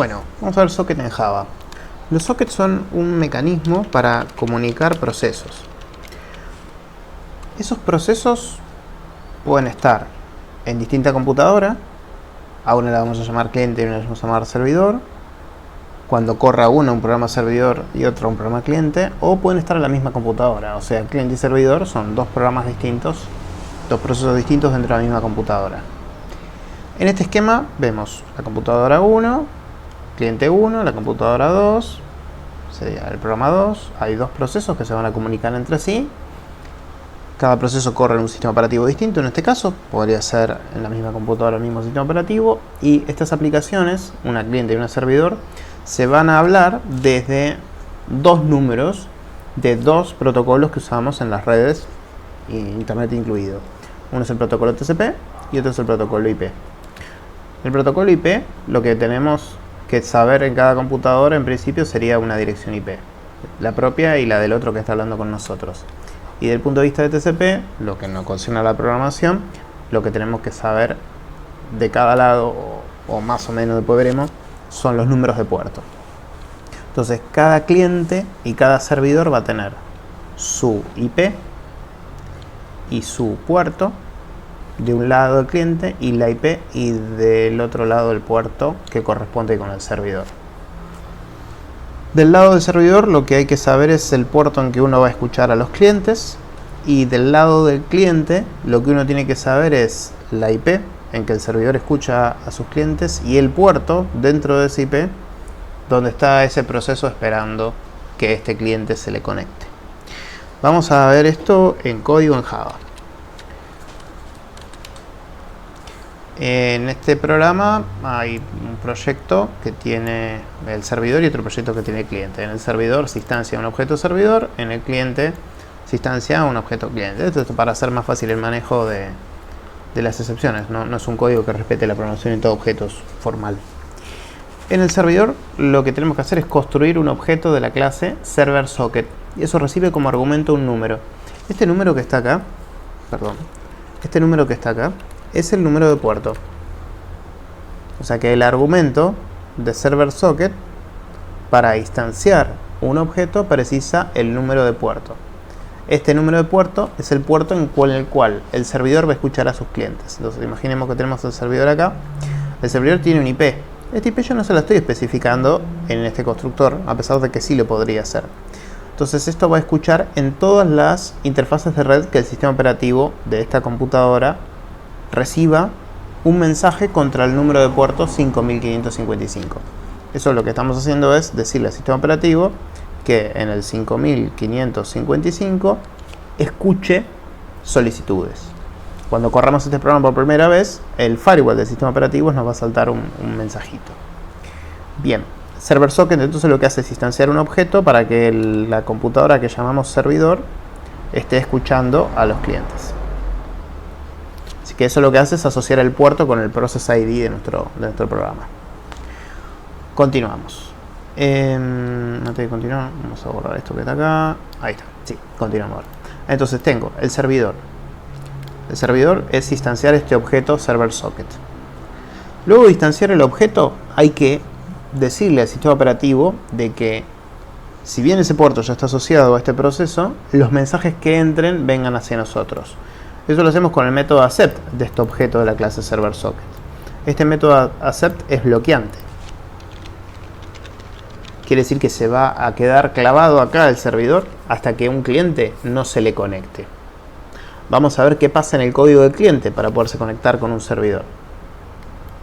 Bueno, vamos a ver socket en Java. Los sockets son un mecanismo para comunicar procesos. Esos procesos pueden estar en distinta computadora. A una la vamos a llamar cliente y a una la vamos a llamar servidor. Cuando corra uno un programa servidor y otro un programa cliente, o pueden estar en la misma computadora. O sea, cliente y servidor son dos programas distintos, dos procesos distintos dentro de la misma computadora. En este esquema vemos la computadora 1, cliente 1, la computadora 2, sería el programa 2. Hay dos procesos que se van a comunicar entre sí. Cada proceso corre en un sistema operativo distinto. En este caso podría ser en la misma computadora el mismo sistema operativo. Y estas aplicaciones, una cliente y una servidor, se van a hablar desde dos números de dos protocolos que usamos en las redes, internet incluido. Uno es el protocolo TCP y otro es el protocolo IP. El protocolo IP, lo que tenemos que saber en cada computadora en principio sería una dirección IP, la propia y la del otro que está hablando con nosotros. Y desde el punto de vista de TCP, lo que nos concierne a la programación, lo que tenemos que saber de cada lado, o más o menos después veremos, son los números de puerto. Entonces cada cliente y cada servidor va a tener su IP y su puerto de un lado del cliente y la IP y del otro lado el puerto que corresponde con el servidor. Del lado del servidor lo que hay que saber es el puerto en que uno va a escuchar a los clientes, y del lado del cliente lo que uno tiene que saber es la IP en que el servidor escucha a sus clientes y el puerto dentro de ese IP donde está ese proceso esperando que este cliente se le conecte. Vamos a ver esto en código en Java. En este programa hay un proyecto que tiene el servidor y otro proyecto que tiene el cliente. En el servidor se instancia un objeto servidor, en el cliente se instancia un objeto cliente. Esto es para hacer más fácil el manejo de las excepciones. No es un código que respete la programación en todo objetos formal. En el servidor lo que tenemos que hacer es construir un objeto de la clase serverSocket, y eso recibe como argumento un número. Este número que está acá, es el número de puerto. O sea que el argumento de serverSocket para instanciar un objeto precisa el número de puerto. Este número de puerto es el puerto en el cual el servidor va a escuchar a sus clientes. Entonces imaginemos que tenemos el servidor acá. El servidor tiene un IP. Este IP yo no se lo estoy especificando en este constructor, a pesar de que sí lo podría hacer. Entonces esto va a escuchar en todas las interfaces de red que el sistema operativo de esta computadora reciba un mensaje contra el número de puerto 5555. Eso lo que estamos haciendo es decirle al sistema operativo que en el 5555 escuche solicitudes. Cuando corramos este programa por primera vez, el firewall del sistema operativo nos va a saltar un mensajito. Bien, serverSocket entonces lo que hace es instanciar un objeto para que la computadora que llamamos servidor esté escuchando a los clientes. Así que eso lo que hace es asociar el puerto con el process ID de nuestro programa. Continuamos. Antes de continuar, vamos a borrar esto que está acá. Ahí está, sí, continuamos ahora. Entonces tengo el servidor. El servidor es instanciar este objeto serverSocket. Luego de instanciar el objeto, hay que decirle al sistema operativo de que, si bien ese puerto ya está asociado a este proceso, los mensajes que entren vengan hacia nosotros. Eso lo hacemos con el método accept de este objeto de la clase serverSocket. Este método accept es bloqueante. Quiere decir que se va a quedar clavado acá el servidor hasta que un cliente no se le conecte. Vamos a ver qué pasa en el código del cliente para poderse conectar con un servidor.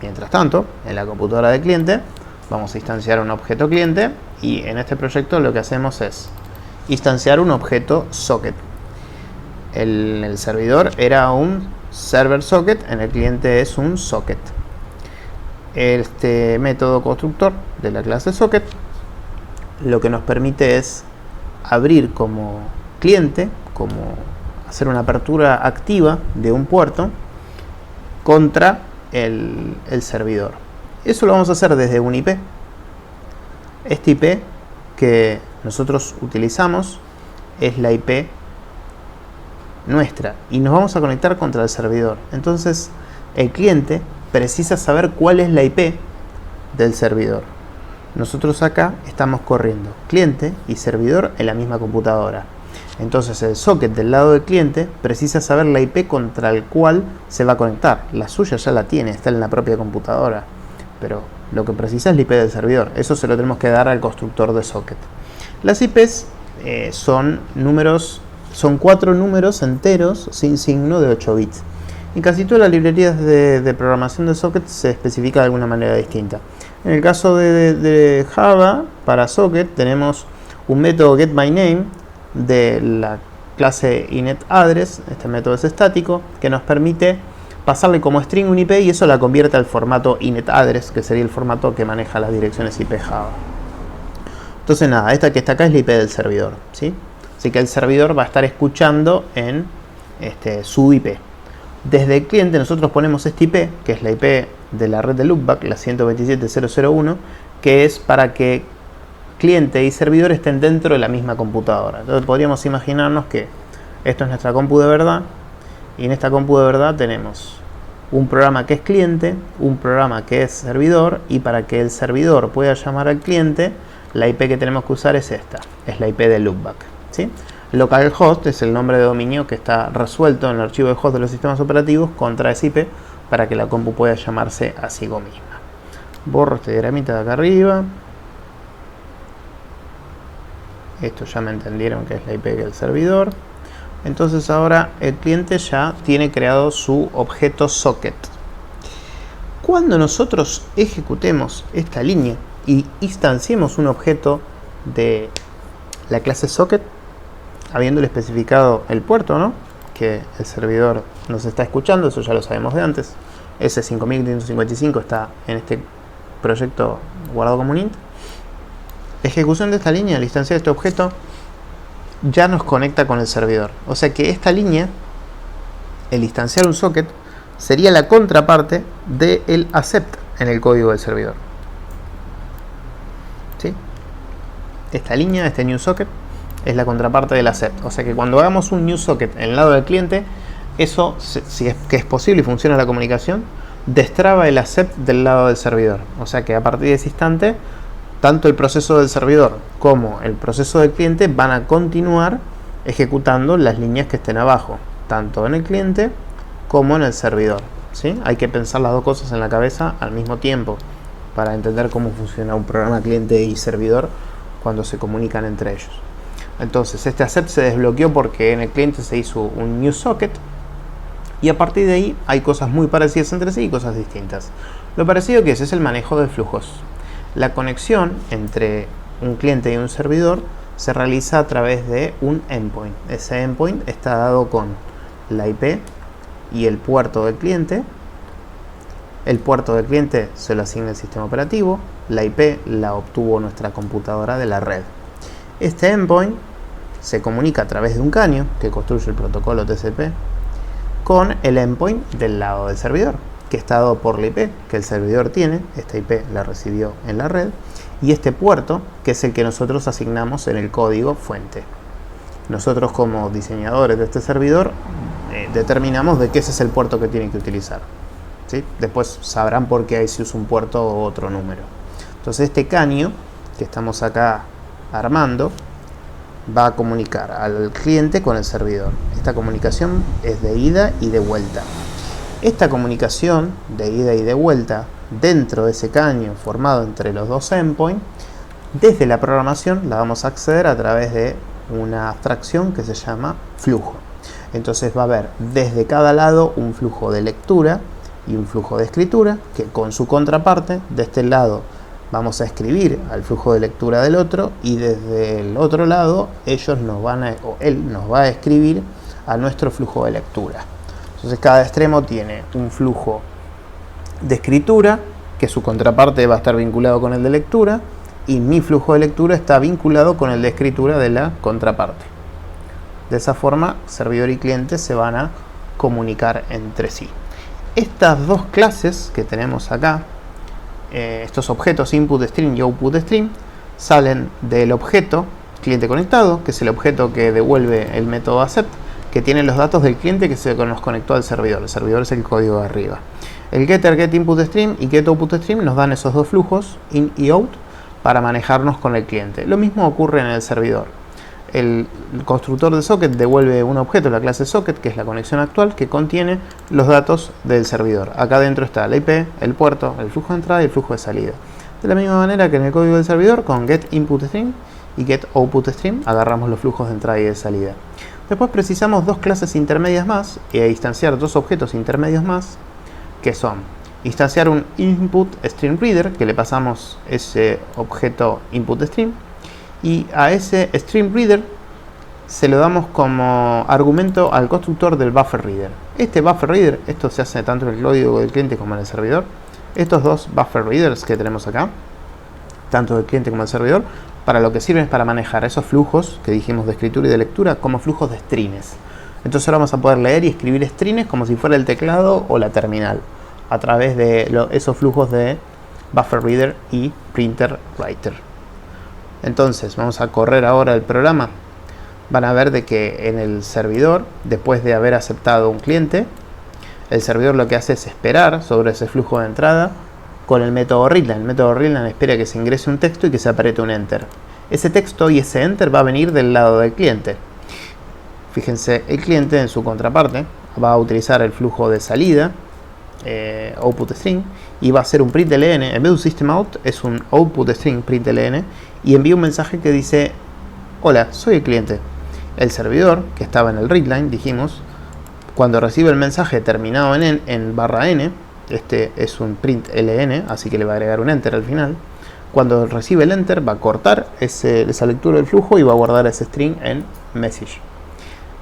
Mientras tanto, en la computadora del cliente vamos a instanciar un objeto cliente, y en este proyecto lo que hacemos es instanciar un objeto socket. El servidor era un serverSocket, en el cliente es un socket. Este método constructor de la clase socket lo que nos permite es abrir como cliente, como hacer una apertura activa de un puerto contra el servidor. Eso lo vamos a hacer desde un IP. Este IP que nosotros utilizamos es la IP nuestra y nos vamos a conectar contra el servidor. Entonces el cliente precisa saber cuál es la IP del servidor. nosotros acá estamos corriendo cliente y servidor en la misma computadora. Entonces el socket del lado del cliente precisa saber la IP contra el cual se va a conectar. La suya ya la tiene, está en la propia computadora. Pero lo que precisa es la IP del servidor. Eso se lo tenemos que dar al constructor de socket. Las IPs son 4 números enteros sin signo de 8 bits. En casi todas las librerías de programación de socket se especifica de alguna manera distinta. En el caso de Java, para socket tenemos un método getMyName de la clase inetAddress. Este método es estático, que nos permite pasarle como string un IP y eso la convierte al formato inetAddress, que sería el formato que maneja las direcciones IP Java. Entonces nada, esta que está acá es la IP del servidor, ¿sí? Así que el servidor va a estar escuchando en su IP. Desde el cliente nosotros ponemos esta IP, que es la IP de la red de loopback, la 127.0.0.1, que es para que cliente y servidor estén dentro de la misma computadora. Entonces podríamos imaginarnos que esto es nuestra compu de verdad, y en esta compu de verdad tenemos un programa que es cliente, un programa que es servidor, y para que el servidor pueda llamar al cliente, la IP que tenemos que usar es esta, es la IP de loopback, ¿sí? Localhost es el nombre de dominio que está resuelto en el archivo de host de los sistemas operativos contra esa IP para que la compu pueda llamarse a sí misma. Borro este diagramita de acá arriba. Esto ya me entendieron que es la IP del servidor. Entonces ahora el cliente ya tiene creado su objeto socket. Cuando nosotros ejecutemos esta línea y instanciemos un objeto de la clase socket, habiéndole especificado el puerto, ¿no?, que el servidor nos está escuchando, eso ya lo sabemos de antes. Ese 5555 está en este proyecto guardado como un int. Ejecución de esta línea, la instancia de este objeto, ya nos conecta con el servidor. O sea que esta línea, el instanciar un socket, sería la contraparte del accept en el código del servidor, ¿sí? Esta línea, este new socket, es la contraparte del accept. O sea que cuando hagamos un new socket en el lado del cliente, eso, si es que es posible y funciona la comunicación, destraba el accept del lado del servidor. O sea que a partir de ese instante, tanto el proceso del servidor como el proceso del cliente van a continuar ejecutando las líneas que estén abajo, tanto en el cliente como en el servidor, ¿sí? Hay que pensar las dos cosas en la cabeza al mismo tiempo para entender cómo funciona un programa cliente y servidor cuando se comunican entre ellos. Entonces este accept se desbloqueó porque en el cliente se hizo un new socket y a partir de ahí hay cosas muy parecidas entre sí y cosas distintas. Lo parecido que es el manejo de flujos. La conexión entre un cliente y un servidor se realiza a través de un endpoint. Ese endpoint está dado con la IP y el puerto del cliente. El puerto del cliente se lo asigna el sistema operativo. La IP la obtuvo nuestra computadora de la red. Este endpoint se comunica a través de un caño que construye el protocolo TCP con el endpoint del lado del servidor, que está dado por la IP que el servidor tiene. Esta IP la recibió en la red, y este puerto, que es el que nosotros asignamos en el código fuente. Nosotros, como diseñadores de este servidor, determinamos de que ese es el puerto que tienen que utilizar, ¿sí? Después sabrán por qué ahí se usa un puerto o otro número. Entonces este caño que estamos acá armando va a comunicar al cliente con el servidor. Esta comunicación es de ida y de vuelta. Esta comunicación de ida y de vuelta dentro de ese caño formado entre los dos endpoints, desde la programación la vamos a acceder a través de una abstracción que se llama flujo. Entonces va a haber desde cada lado un flujo de lectura y un flujo de escritura, que con su contraparte, de este lado vamos a escribir al flujo de lectura del otro, y desde el otro lado él nos va a escribir a nuestro flujo de lectura. Entonces cada extremo tiene un flujo de escritura, que su contraparte va a estar vinculado con el de lectura, y mi flujo de lectura está vinculado con el de escritura de la contraparte. De esa forma, servidor y cliente se van a comunicar entre sí. Estas dos clases que tenemos acá, estos objetos input_stream y output_stream, salen del objeto cliente conectado, que es el objeto que devuelve el método accept, que tiene los datos del cliente que se nos conectó al servidor. El servidor es el código de arriba. El getter, getInputStream y getOutputStream nos dan esos dos flujos, in y out, para manejarnos con el cliente. Lo mismo ocurre en el servidor. El constructor de socket devuelve un objeto, la clase socket, que es la conexión actual, que contiene los datos del servidor. Acá dentro está la IP, el puerto, el flujo de entrada y el flujo de salida. De la misma manera que en el código del servidor, con getInputStream y getOutputStream agarramos los flujos de entrada y de salida. Después precisamos dos clases intermedias más y instanciar dos objetos intermedios más, que son instanciar un InputStreamReader, que le pasamos ese objeto InputStream, y a ese StreamReader se lo damos como argumento al constructor del BufferReader. Este BufferReader, esto se hace tanto en el código del cliente como en el servidor. Estos dos BufferReaders que tenemos acá, tanto del cliente como del servidor, para lo que sirven es para manejar esos flujos que dijimos de escritura y de lectura como flujos de strings. Entonces ahora vamos a poder leer y escribir strings como si fuera el teclado o la terminal, a través de esos flujos de BufferReader y PrinterWriter. Entonces vamos a correr ahora el programa. Van a ver de que en el servidor, después de haber aceptado un cliente, el servidor lo que hace es esperar sobre ese flujo de entrada con el método readline. El método readline espera que se ingrese un texto y que se apriete un enter. Ese texto y ese enter va a venir del lado del cliente. Fíjense, el cliente en su contraparte va a utilizar el flujo de salida, output string, y va a hacer un println. En vez de un system out es un output string println, y envía un mensaje que dice: hola, soy el cliente. El servidor, que estaba en el readline, dijimos, cuando recibe el mensaje terminado en barra n, este es un println, así que le va a agregar un enter al final. Cuando recibe el enter va a cortar esa lectura del flujo y va a guardar ese string en message.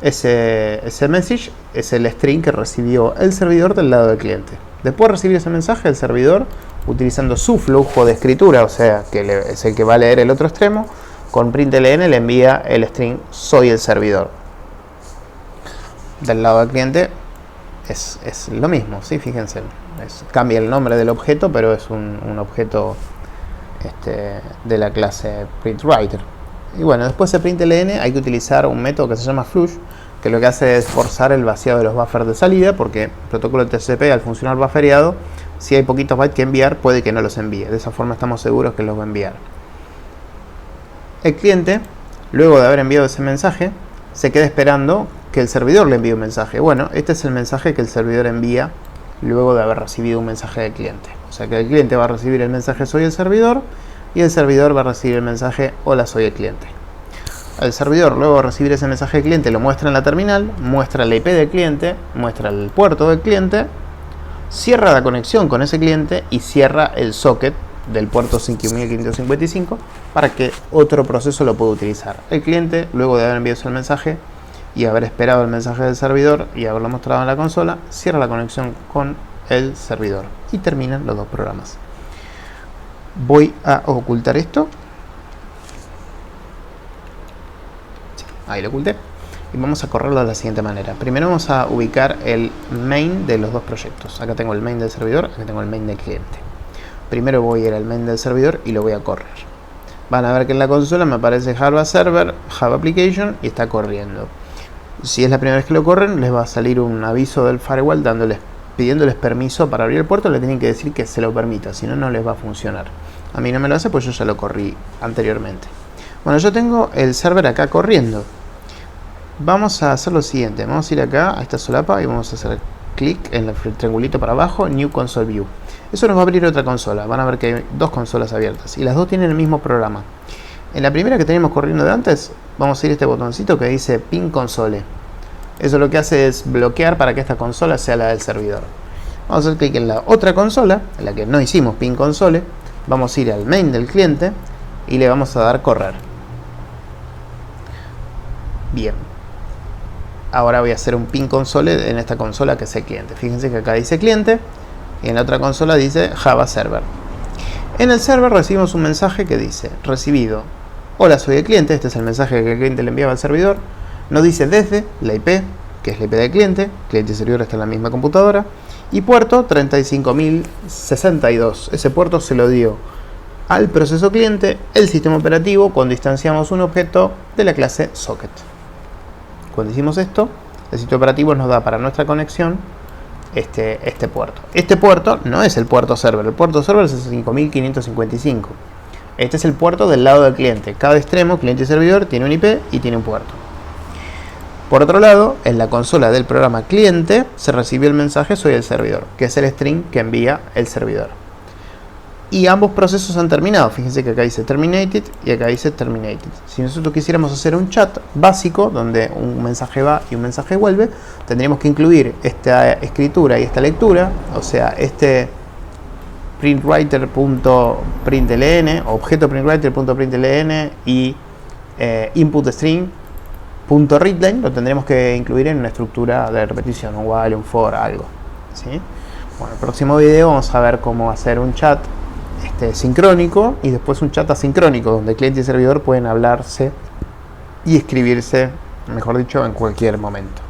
Ese message es el string que recibió el servidor del lado del cliente. Después de recibir ese mensaje, el servidor, utilizando su flujo de escritura, o sea, que es el que va a leer el otro extremo, con println le envía el string soy el servidor. Del lado del cliente es lo mismo, ¿sí? Fíjense, cambia el nombre del objeto, pero es un objeto de la clase PrintWriter. Y bueno, después de println hay que utilizar un método que se llama flush, que lo que hace es forzar el vaciado de los buffers de salida, porque el protocolo TCP, al funcionar buffereado, si hay poquitos bytes que enviar, puede que no los envíe. De esa forma estamos seguros que los va a enviar. El cliente, luego de haber enviado ese mensaje, se queda esperando que el servidor le envíe un mensaje. Bueno, este es el mensaje que el servidor envía luego de haber recibido un mensaje del cliente. O sea que el cliente va a recibir el mensaje soy el servidor, y el servidor va a recibir el mensaje hola, soy el cliente. El servidor, luego de recibir ese mensaje del cliente, lo muestra en la terminal, muestra la IP del cliente, muestra el puerto del cliente, cierra la conexión con ese cliente y cierra el socket del puerto 5555 para que otro proceso lo pueda utilizar. El cliente, luego de haber enviado el mensaje y haber esperado el mensaje del servidor y haberlo mostrado en la consola, cierra la conexión con el servidor y terminan los dos programas. Voy a ocultar esto. Sí, ahí lo oculté. Y vamos a correrlo de la siguiente manera. Primero vamos a ubicar el main de los dos proyectos. Acá tengo el main del servidor, acá tengo el main del cliente. Primero voy a ir al main del servidor y lo voy a correr. Van a ver que en la consola me aparece Java Server, Java Application y está corriendo. Si es la primera vez que lo corren, les va a salir un aviso del firewall pidiéndoles permiso para abrir el puerto. Le tienen que decir que se lo permita, si no, no les va a funcionar. A mí no me lo hace, pues yo ya lo corrí anteriormente. Bueno, yo tengo el server acá corriendo. Vamos a hacer lo siguiente. Vamos a ir acá a esta solapa y vamos a hacer clic en el triangulito para abajo, New Console View. Eso nos va a abrir otra consola. Van a ver que hay dos consolas abiertas y las dos tienen el mismo programa. En la primera que teníamos corriendo de antes, vamos a ir a este botoncito que dice Pin Console. Eso lo que hace es bloquear para que esta consola sea la del servidor. Vamos a hacer clic en la otra consola, en la que no hicimos Pin Console. Vamos a ir al main del cliente y le vamos a dar correr. Bien. Ahora voy a hacer un Pin Console en esta consola que es el cliente. Fíjense que acá dice cliente y en la otra consola dice Java Server. En el server recibimos un mensaje que dice recibido. Hola, soy el cliente. Este es el mensaje que el cliente le enviaba al servidor. Nos dice desde la IP, que es la IP del cliente. Cliente y servidor está en la misma computadora. Y puerto 35062. Ese puerto se lo dio al proceso cliente el sistema operativo cuando instanciamos un objeto de la clase socket. Cuando hicimos esto, el sistema operativo nos da para nuestra conexión este puerto. Este puerto no es el puerto server. El puerto server es el 5555. Este es el puerto del lado del cliente. Cada extremo, cliente y servidor, tiene un IP y tiene un puerto. Por otro lado, en la consola del programa cliente se recibió el mensaje soy el servidor, que es el string que envía el servidor. Y ambos procesos han terminado. Fíjense que acá dice terminated y acá dice terminated. Si nosotros quisiéramos hacer un chat básico donde un mensaje va y un mensaje vuelve, tendríamos que incluir esta escritura y esta lectura, o sea, este printwriter.println, objeto printwriter.println y input string.readline lo tendremos que incluir en una estructura de repetición, un while, un for, algo. ¿Sí? Bueno, en el próximo video vamos a ver cómo hacer un chat sincrónico y después un chat asincrónico donde cliente y servidor pueden hablarse y escribirse, mejor dicho, en cualquier momento.